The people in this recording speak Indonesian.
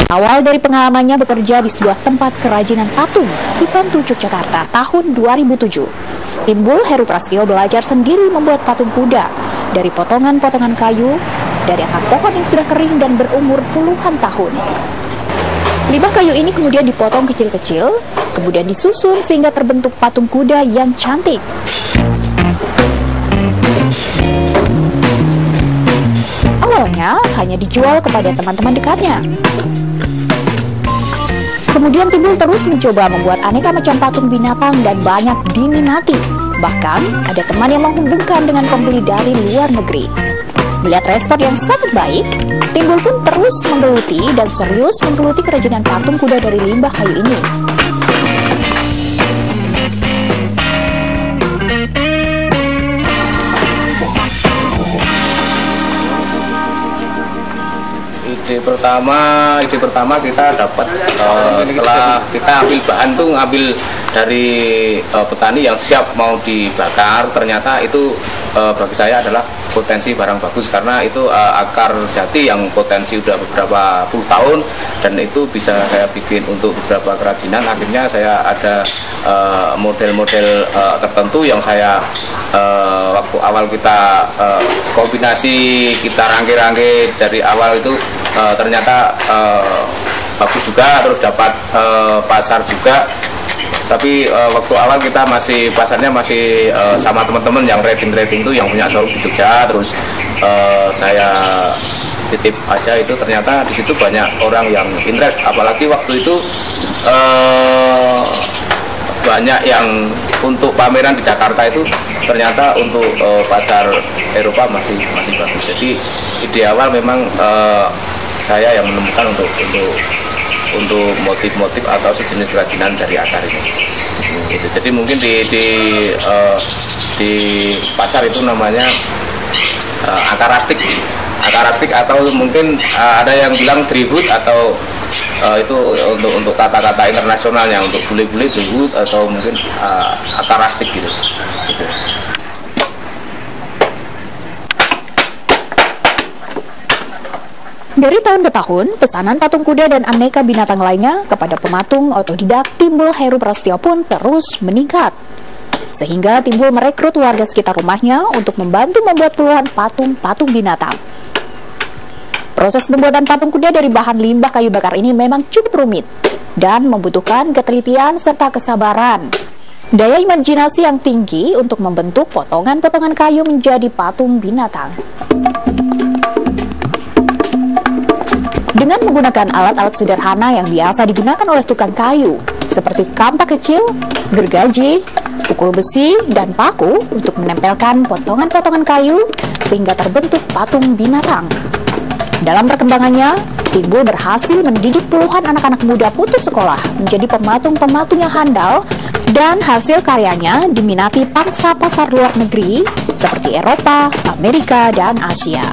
Awal dari pengalamannya bekerja di sebuah tempat kerajinan patung di Bantul, Yogyakarta tahun 2007. Timbul Heru Prasetyo belajar sendiri membuat patung kuda dari potongan-potongan kayu, dari akar pohon yang sudah kering dan berumur puluhan tahun. Limbah kayu ini kemudian dipotong kecil-kecil, kemudian disusun sehingga terbentuk patung kuda yang cantik. Awalnya hanya dijual kepada teman-teman dekatnya. Kemudian Timbul terus mencoba membuat aneka macam patung binatang dan banyak diminati. Bahkan ada teman yang menghubungkan dengan pembeli dari luar negeri. Melihat respon yang sangat baik, Timbul pun terus menggeluti dan serius menggeluti kerajinan patung kuda dari limbah kayu ini. Ide pertama kita dapat setelah kita ambil bahan tuh ngambil dari petani yang siap mau dibakar. Ternyata itu bagi saya adalah potensi barang bagus karena itu akar jati yang potensi udah beberapa puluh tahun dan itu bisa saya bikin untuk beberapa kerajinan. Akhirnya saya ada model-model tertentu yang saya waktu awal kita kombinasi, kita rangkai-rangkai dari awal itu ternyata bagus juga, terus dapat pasar juga. Tapi waktu awal kita pasarnya masih sama teman-teman yang rating itu yang punya showroom di Jogja. Terus saya titip aja itu, ternyata di situ banyak orang yang interest. Apalagi waktu itu banyak yang untuk pameran di Jakarta itu ternyata untuk pasar Eropa masih bagus. Jadi ide awal memang saya yang menemukan untuk motif-motif atau sejenis kerajinan dari akar ini. Gitu. Jadi mungkin di pasar itu namanya akar rastik atau mungkin ada yang bilang driftwood atau itu untuk kata-kata internasionalnya, untuk bule-bule driftwood atau mungkin akar rastik gitu. Dari tahun ke tahun, pesanan patung kuda dan aneka binatang lainnya kepada pematung otodidak Timbul Heru Prasetyo pun terus meningkat. Sehingga Timbul merekrut warga sekitar rumahnya untuk membantu membuat puluhan patung-patung binatang. Proses pembuatan patung kuda dari bahan limbah kayu bakar ini memang cukup rumit dan membutuhkan ketelitian serta kesabaran. Daya imajinasi yang tinggi untuk membentuk potongan-potongan kayu menjadi patung binatang. Dengan menggunakan alat-alat sederhana yang biasa digunakan oleh tukang kayu, seperti kampak kecil, gergaji, pukul besi, dan paku untuk menempelkan potongan-potongan kayu sehingga terbentuk patung binatang. Dalam perkembangannya, Timbul berhasil mendidik puluhan anak-anak muda putus sekolah menjadi pematung-pematung yang handal dan hasil karyanya diminati pangsa pasar luar negeri seperti Eropa, Amerika, dan Asia.